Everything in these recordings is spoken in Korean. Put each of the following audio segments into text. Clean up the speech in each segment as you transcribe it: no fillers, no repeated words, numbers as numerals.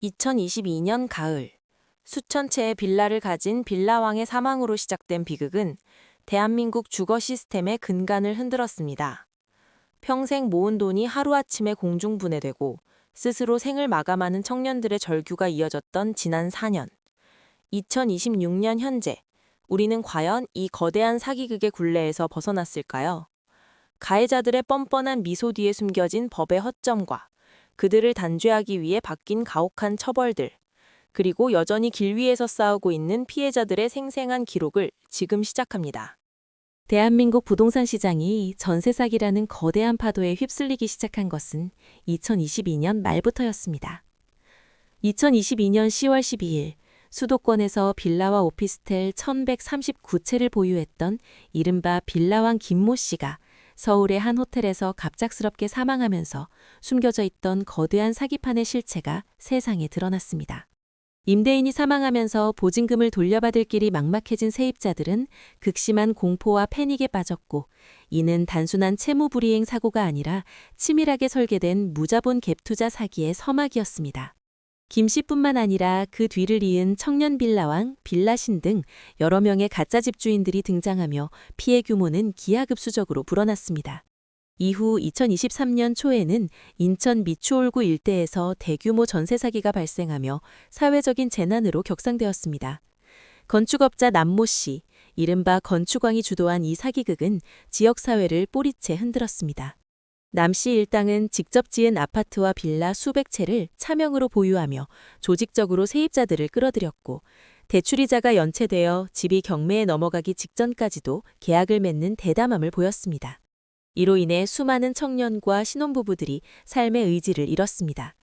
2022년 가을, 수천 채의 빌라를 가진 빌라왕의 사망으로 시작된 비극은 대한민국 주거 시스템의 근간을 흔들었습니다. 평생 모은 돈이 하루아침에 공중분해되고 스스로 생을 마감하는 청년들의 절규가 이어졌던 지난 4년. 2026년 현재, 우리는 과연 이 거대한 사기극의 굴레에서 벗어났을까요? 가해자들의 뻔뻔한 미소 뒤에 숨겨진 법의 허점과 그들을 단죄하기 위해 바뀐 가혹한 처벌들, 그리고 여전히 길 위에서 싸우고 있는 피해자들의 생생한 기록을 지금 시작합니다. 대한민국 부동산 시장이 전세 사기라는 거대한 파도에 휩쓸리기 시작한 것은 2022년 말부터였습니다. 2022년 10월 12일, 수도권에서 빌라와 오피스텔 1139채를 보유했던 이른바 빌라왕 김모 씨가 서울의 한 호텔에서 갑작스럽게 사망하면서 숨겨져 있던 거대한 사기판의 실체가 세상에 드러났습니다. 임대인이 사망하면서 보증금을 돌려받을 길이 막막해진 세입자들은 극심한 공포와 패닉에 빠졌고, 이는 단순한 채무불이행 사고가 아니라 치밀하게 설계된 무자본 갭투자 사기의 서막이었습니다. 김 씨뿐만 아니라 그 뒤를 이은 청년 빌라왕, 빌라신 등 여러 명의 가짜 집주인들이 등장하며 피해 규모는 기하급수적으로 불어났습니다. 이후 2023년 초에는 인천 미추홀구 일대에서 대규모 전세 사기가 발생하며 사회적인 재난으로 격상되었습니다. 건축업자 남모 씨, 이른바 건축왕이 주도한 이 사기극은 지역사회를 뿌리채 흔들었습니다. 남 씨 일당은 직접 지은 아파트와 빌라 수백 채를 차명으로 보유하며 조직적으로 세입자들을 끌어들였고, 대출이자가 연체되어 집이 경매에 넘어가기 직전까지도 계약을 맺는 대담함을 보였습니다. 이로 인해 수많은 청년과 신혼부부들이 삶의 의지를 잃었습니다.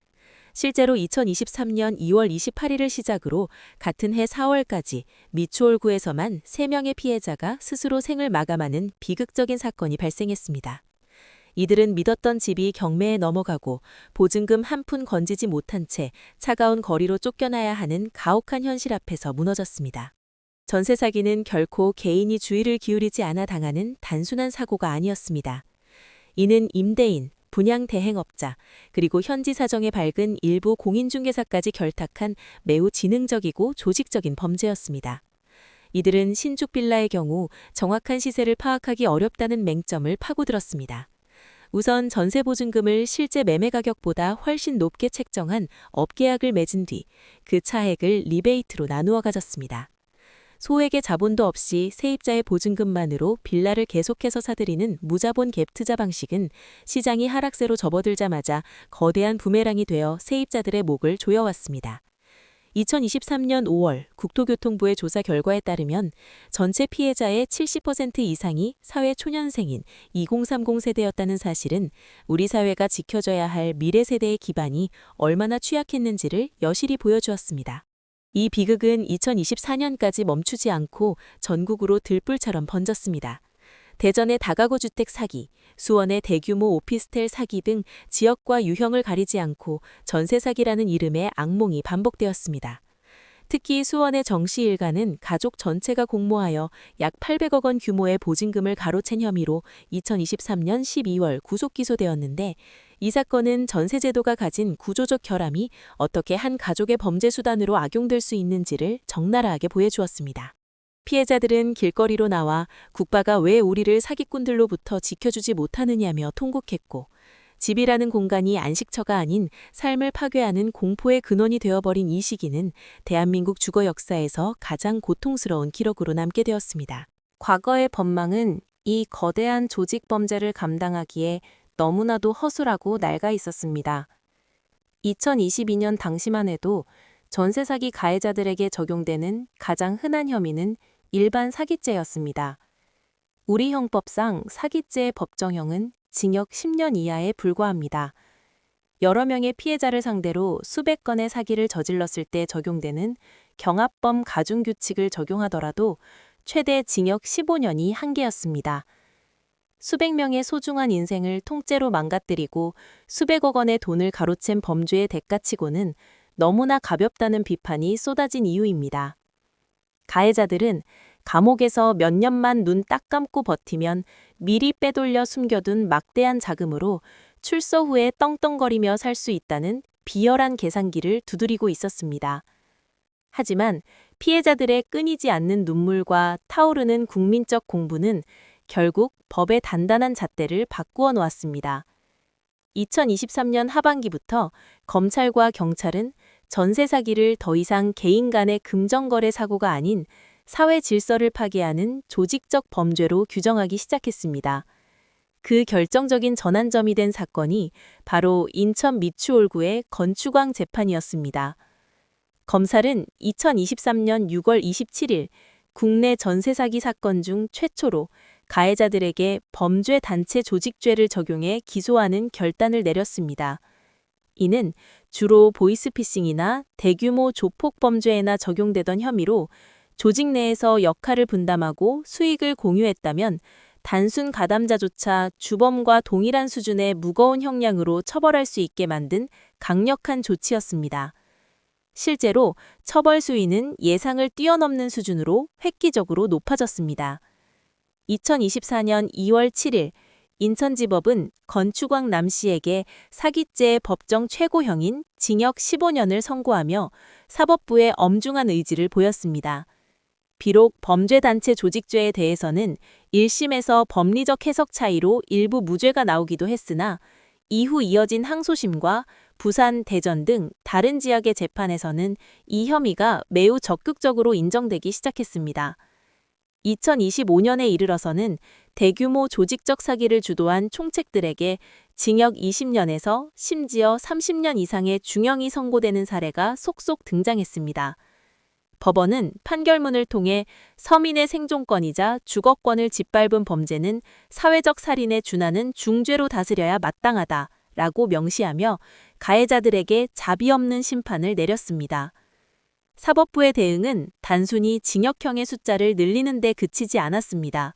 실제로 2023년 2월 28일을 시작으로 같은 해 4월까지 미추홀구에서만 3명의 피해자가 스스로 생을 마감하는 비극적인 사건이 발생했습니다. 이들은 믿었던 집이 경매에 넘어가고 보증금 한 푼 건지지 못한 채 차가운 거리로 쫓겨나야 하는 가혹한 현실 앞에서 무너졌습니다. 전세 사기는 결코 개인이 주의를 기울이지 않아 당하는 단순한 사고가 아니었습니다. 이는 임대인, 분양 대행업자, 그리고 현지 사정에 밝은 일부 공인중개사까지 결탁한 매우 지능적이고 조직적인 범죄였습니다. 이들은 신축 빌라의 경우 정확한 시세를 파악하기 어렵다는 맹점을 파고들었습니다. 우선 전세 보증금을 실제 매매 가격보다 훨씬 높게 책정한 업계약을 맺은 뒤 그 차액을 리베이트로 나누어 가졌습니다. 소액의 자본도 없이 세입자의 보증금만으로 빌라를 계속해서 사들이는 무자본 갭 투자 방식은 시장이 하락세로 접어들자마자 거대한 부메랑이 되어 세입자들의 목을 조여왔습니다. 2023년 5월 국토교통부의 조사 결과에 따르면 전체 피해자의 70% 이상이 사회초년생인 2030 세대였다는 사실은 우리 사회가 지켜져야 할 미래 세대의 기반이 얼마나 취약했는지를 여실히 보여주었습니다. 이 비극은 2024년까지 멈추지 않고 전국으로 들불처럼 번졌습니다. 대전의 다가구 주택 사기, 수원의 대규모 오피스텔 사기 등 지역과 유형을 가리지 않고 전세 사기라는 이름의 악몽이 반복되었습니다. 특히 수원의 정씨 일가는 가족 전체가 공모하여 약 800억 원 규모의 보증금을 가로챈 혐의로 2023년 12월 구속 기소되었는데, 이 사건은 전세 제도가 가진 구조적 결함이 어떻게 한 가족의 범죄 수단으로 악용될 수 있는지를 적나라하게 보여주었습니다. 피해자들은 길거리로 나와 국가가 왜 우리를 사기꾼들로부터 지켜주지 못하느냐며 통곡했고, 집이라는 공간이 안식처가 아닌 삶을 파괴하는 공포의 근원이 되어버린 이 시기는 대한민국 주거 역사에서 가장 고통스러운 기록으로 남게 되었습니다. 과거의 법망은 이 거대한 조직 범죄를 감당하기에 너무나도 허술하고 낡아 있었습니다. 2022년 당시만 해도 전세 사기 가해자들에게 적용되는 가장 흔한 혐의는 일반 사기죄였습니다. 우리 형법상 사기죄의 법정형은 징역 10년 이하에 불과합니다. 여러 명의 피해자를 상대로 수백 건의 사기를 저질렀을 때 적용되는 경합범 가중규칙을 적용하더라도 최대 징역 15년이 한계였습니다. 수백 명의 소중한 인생을 통째로 망가뜨리고 수백억 원의 돈을 가로챈 범죄의 대가치고는 너무나 가볍다는 비판이 쏟아진 이유입니다. 가해자들은 감옥에서 몇 년만 눈 딱 감고 버티면 미리 빼돌려 숨겨둔 막대한 자금으로 출소 후에 떵떵거리며 살 수 있다는 비열한 계산기를 두드리고 있었습니다. 하지만 피해자들의 끊이지 않는 눈물과 타오르는 국민적 공분은 결국 법의 단단한 잣대를 바꾸어 놓았습니다. 2023년 하반기부터 검찰과 경찰은 전세 사기를 더 이상 개인 간의 금전거래 사고가 아닌 사회 질서를 파괴하는 조직적 범죄로 규정하기 시작했습니다. 그 결정적인 전환점이 된 사건이 바로 인천 미추홀구의 건축왕 재판이었습니다. 검찰은 2023년 6월 27일 국내 전세 사기 사건 중 최초로 가해자들에게 범죄 단체 조직죄를 적용해 기소하는 결단을 내렸습니다. 이는 주로 보이스피싱이나 대규모 조폭 범죄에나 적용되던 혐의로 조직 내에서 역할을 분담하고 수익을 공유했다면 단순 가담자조차 주범과 동일한 수준의 무거운 형량으로 처벌할 수 있게 만든 강력한 조치였습니다. 실제로 처벌 수위는 예상을 뛰어넘는 수준으로 획기적으로 높아졌습니다. 2024년 2월 7일 인천지법은 건축왕 남 씨에게 사기죄의 법정 최고형인 징역 15년을 선고하며 사법부의 엄중한 의지를 보였습니다. 비록 범죄단체 조직죄에 대해서는 1심에서 법리적 해석 차이로 일부 무죄가 나오기도 했으나 이후 이어진 항소심과 부산, 대전 등 다른 지역의 재판에서는 이 혐의가 매우 적극적으로 인정되기 시작했습니다. 2025년에 이르러서는 대규모 조직적 사기를 주도한 총책들에게 징역 20년에서 심지어 30년 이상의 중형이 선고되는 사례가 속속 등장했습니다. 법원은 판결문을 통해 서민의 생존권이자 주거권을 짓밟은 범죄는 사회적 살인에 준하는 중죄로 다스려야 마땅하다라고 명시하며 가해자들에게 자비 없는 심판을 내렸습니다. 사법부의 대응은 단순히 징역형의 숫자를 늘리는 데 그치지 않았습니다.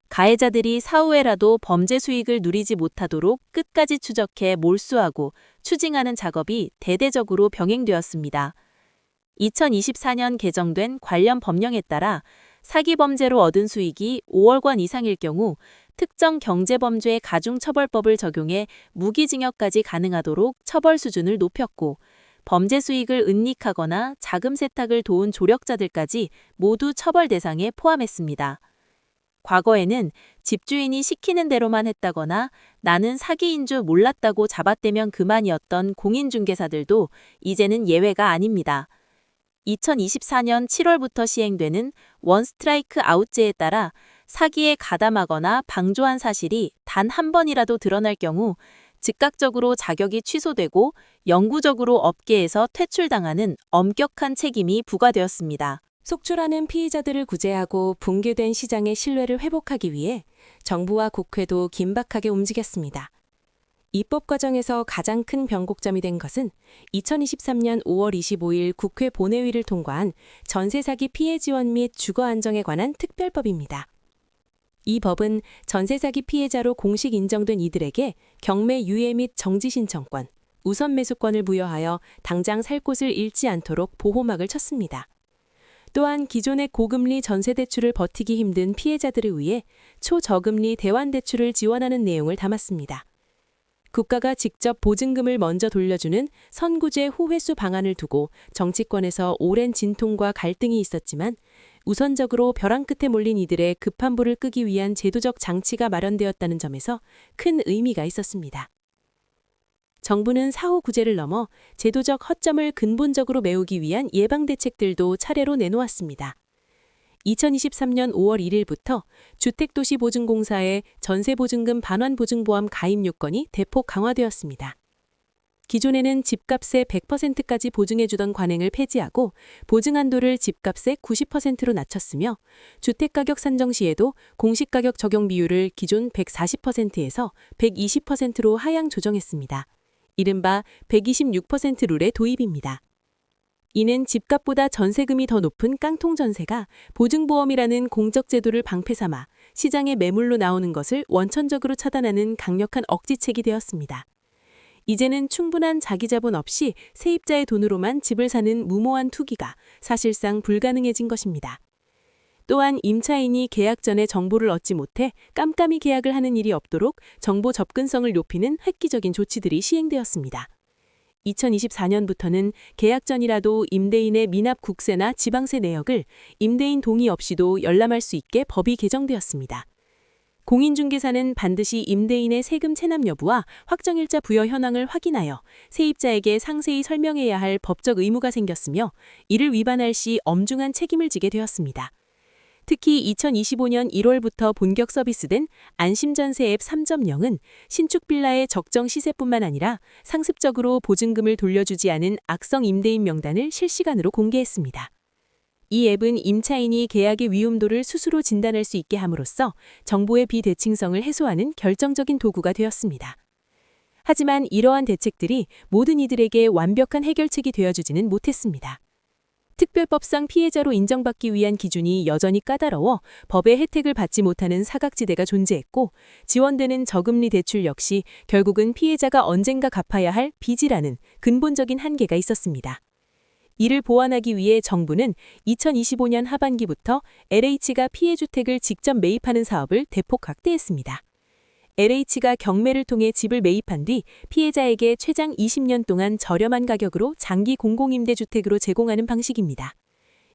가해자들이 사후에라도 범죄 수익을 누리지 못하도록 끝까지 추적해 몰수하고 추징하는 작업이 대대적으로 병행되었습니다. 2024년 개정된 관련 법령에 따라 사기 범죄로 얻은 수익이 5억원 이상일 경우 특정 경제범죄 가중처벌법을 적용해 무기징역까지 가능하도록 처벌 수준을 높였고 범죄 수익을 은닉하거나 자금 세탁을 도운 조력자들까지 모두 처벌 대상에 포함했습니다. 과거에는 집주인이 시키는 대로만 했다거나 나는 사기인 줄 몰랐다고 잡아떼면 그만이었던 공인중개사들도 이제는 예외가 아닙니다. 2024년 7월부터 시행되는 원 스트라이크 아웃제에 따라 사기에 가담하거나 방조한 사실이 단 한 번이라도 드러날 경우 즉각적으로 자격이 취소되고 영구적으로 업계에서 퇴출당하는 엄격한 책임이 부과되었습니다. 속출하는 피의자들을 구제하고 붕괴된 시장의 신뢰를 회복하기 위해 정부와 국회도 긴박하게 움직였습니다. 입법 과정에서 가장 큰 변곡점이 된 것은 2023년 5월 25일 국회 본회의를 통과한 전세 사기 피해 지원 및 주거 안정에 관한 특별법입니다. 이 법은 전세 사기 피해자로 공식 인정된 이들에게 경매 유예 및 정지 신청권, 우선 매수권을 부여하여 당장 살 곳을 잃지 않도록 보호막을 쳤습니다. 또한 기존의 고금리 전세 대출을 버티기 힘든 피해자들을 위해 초저금리 대환 대출을 지원하는 내용을 담았습니다. 국가가 직접 보증금을 먼저 돌려주는 선구제 후회수 방안을 두고 정치권에서 오랜 진통과 갈등이 있었지만 우선적으로 벼랑 끝에 몰린 이들의 급한 불을 끄기 위한 제도적 장치가 마련되었다는 점에서 큰 의미가 있었습니다. 정부는 사후 구제를 넘어 제도적 허점을 근본적으로 메우기 위한 예방 대책들도 차례로 내놓았습니다. 2023년 5월 1일부터 주택도시보증공사의 전세보증금 반환보증보험 가입 요건이 대폭 강화되었습니다. 기존에는 집값의 100%까지 보증해주던 관행을 폐지하고 보증한도를 집값의 90%로 낮췄으며 주택가격 산정 시에도 공시가격 적용 비율을 기존 140%에서 120%로 하향 조정했습니다. 이른바 126% 룰의 도입입니다. 이는 집값보다 전세금이 더 높은 깡통 전세가 보증보험이라는 공적 제도를 방패 삼아 시장에 매물로 나오는 것을 원천적으로 차단하는 강력한 억지책이 되었습니다. 이제는 충분한 자기자본 없이 세입자의 돈으로만 집을 사는 무모한 투기가 사실상 불가능해진 것입니다. 또한 임차인이 계약 전에 정보를 얻지 못해 깜깜이 계약을 하는 일이 없도록 정보 접근성을 높이는 획기적인 조치들이 시행되었습니다. 2024년부터는 계약 전이라도 임대인의 미납 국세나 지방세 내역을 임대인 동의 없이도 열람할 수 있게 법이 개정되었습니다. 공인중개사는 반드시 임대인의 세금 체납 여부와 확정일자 부여 현황을 확인하여 세입자에게 상세히 설명해야 할 법적 의무가 생겼으며 이를 위반할 시 엄중한 책임을 지게 되었습니다. 특히 2025년 1월부터 본격 서비스된 안심전세 앱 3.0은 신축 빌라의 적정 시세뿐만 아니라 상습적으로 보증금을 돌려주지 않은 악성 임대인 명단을 실시간으로 공개했습니다. 이 앱은 임차인이 계약의 위험도를 스스로 진단할 수 있게 함으로써 정보의 비대칭성을 해소하는 결정적인 도구가 되었습니다. 하지만 이러한 대책들이 모든 이들에게 완벽한 해결책이 되어주지는 못했습니다. 특별법상 피해자로 인정받기 위한 기준이 여전히 까다로워 법의 혜택을 받지 못하는 사각지대가 존재했고, 지원되는 저금리 대출 역시 결국은 피해자가 언젠가 갚아야 할 빚이라는 근본적인 한계가 있었습니다. 이를 보완하기 위해 정부는 2025년 하반기부터 LH가 피해주택을 직접 매입하는 사업을 대폭 확대했습니다. LH가 경매를 통해 집을 매입한 뒤 피해자에게 최장 20년 동안 저렴한 가격으로 장기 공공임대주택으로 제공하는 방식입니다.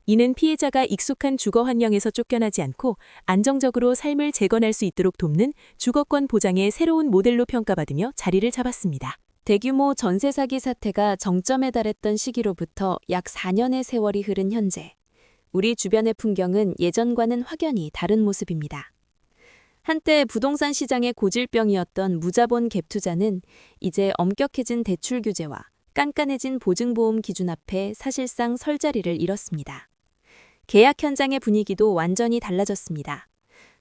이는 피해자가 익숙한 주거 환경에서 쫓겨나지 않고 안정적으로 삶을 재건할 수 있도록 돕는 주거권 보장의 새로운 모델로 평가받으며 자리를 잡았습니다. 대규모 전세 사기 사태가 정점에 달했던 시기로부터 약 4년의 세월이 흐른 현재, 우리 주변의 풍경은 예전과는 확연히 다른 모습입니다. 한때 부동산 시장의 고질병이었던 무자본 갭 투자는 이제 엄격해진 대출 규제와 깐깐해진 보증보험 기준 앞에 사실상 설 자리를 잃었습니다. 계약 현장의 분위기도 완전히 달라졌습니다.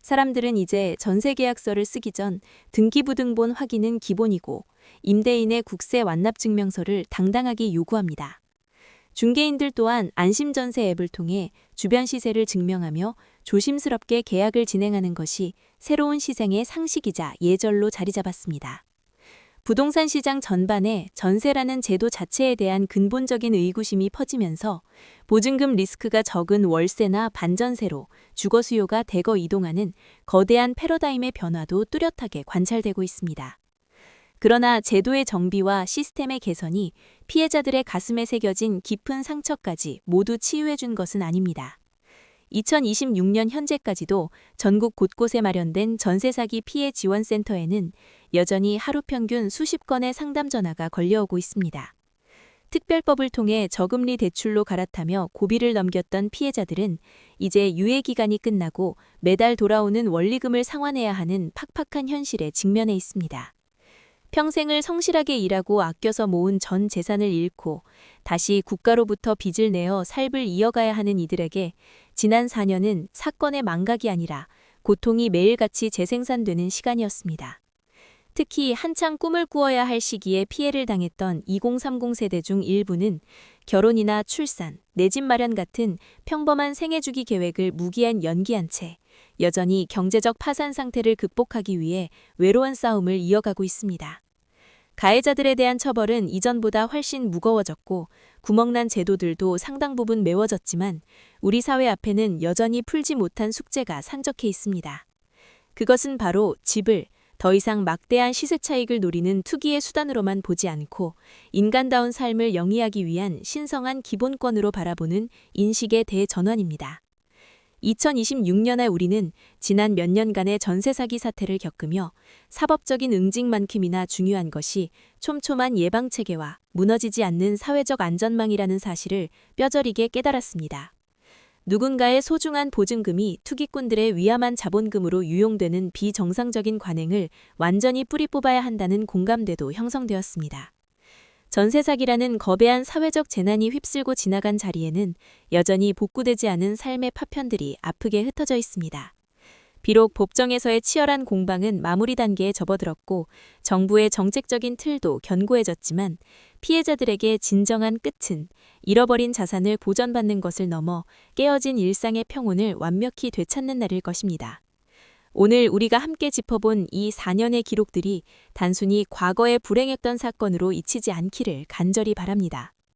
사람들은 이제 전세 계약서를 쓰기 전 등기부등본 확인은 기본이고 임대인의 국세 완납 증명서를 당당하게 요구합니다. 중개인들 또한 안심전세 앱을 통해 주변 시세를 증명하며 조심스럽게 계약을 진행하는 것이 새로운 시장의 상식이자 예절로 자리 잡았습니다. 부동산 시장 전반에 전세라는 제도 자체에 대한 근본적인 의구심이 퍼지면서 보증금 리스크가 적은 월세나 반전세로 주거 수요가 대거 이동하는 거대한 패러다임의 변화도 뚜렷하게 관찰되고 있습니다. 그러나 제도의 정비와 시스템의 개선이 피해자들의 가슴에 새겨진 깊은 상처까지 모두 치유해준 것은 아닙니다. 2026년 현재까지도 전국 곳곳에 마련된 전세 사기 피해 지원센터에는 여전히 하루 평균 수십 건의 상담 전화가 걸려오고 있습니다. 특별법을 통해 저금리 대출로 갈아타며 고비를 넘겼던 피해자들은 이제 유예 기간이 끝나고 매달 돌아오는 원리금을 상환해야 하는 팍팍한 현실에 직면해 있습니다. 평생을 성실하게 일하고 아껴서 모은 전 재산을 잃고 다시 국가로부터 빚을 내어 삶을 이어가야 하는 이들에게 지난 4년은 사건의 망각이 아니라 고통이 매일같이 재생산되는 시간이었습니다. 특히 한창 꿈을 꾸어야 할 시기에 피해를 당했던 2030 세대 중 일부는 결혼이나 출산, 내 집 마련 같은 평범한 생애주기 계획을 무기한 연기한 채 여전히 경제적 파산 상태를 극복하기 위해 외로운 싸움을 이어가고 있습니다. 가해자들에 대한 처벌은 이전보다 훨씬 무거워졌고 구멍난 제도들도 상당 부분 메워졌지만 우리 사회 앞에는 여전히 풀지 못한 숙제가 산적해 있습니다. 그것은 바로 집을 더 이상 막대한 시세 차익을 노리는 투기의 수단으로만 보지 않고 인간다운 삶을 영위하기 위한 신성한 기본권으로 바라보는 인식의 대전환입니다. 2026년에 우리는 지난 몇 년간의 전세 사기 사태를 겪으며 사법적인 응징만큼이나 중요한 것이 촘촘한 예방체계와 무너지지 않는 사회적 안전망이라는 사실을 뼈저리게 깨달았습니다. 누군가의 소중한 보증금이 투기꾼들의 위험한 자본금으로 유용되는 비정상적인 관행을 완전히 뿌리 뽑아야 한다는 공감대도 형성되었습니다. 전세 사기라는 거대한 사회적 재난이 휩쓸고 지나간 자리에는 여전히 복구되지 않은 삶의 파편들이 아프게 흩어져 있습니다. 비록 법정에서의 치열한 공방은 마무리 단계에 접어들었고 정부의 정책적인 틀도 견고해졌지만 피해자들에게 진정한 끝은 잃어버린 자산을 보전받는 것을 넘어 깨어진 일상의 평온을 완벽히 되찾는 날일 것입니다. 오늘 우리가 함께 짚어본 이 4년의 기록들이 단순히 과거에 불행했던 사건으로 잊히지 않기를 간절히 바랍니다.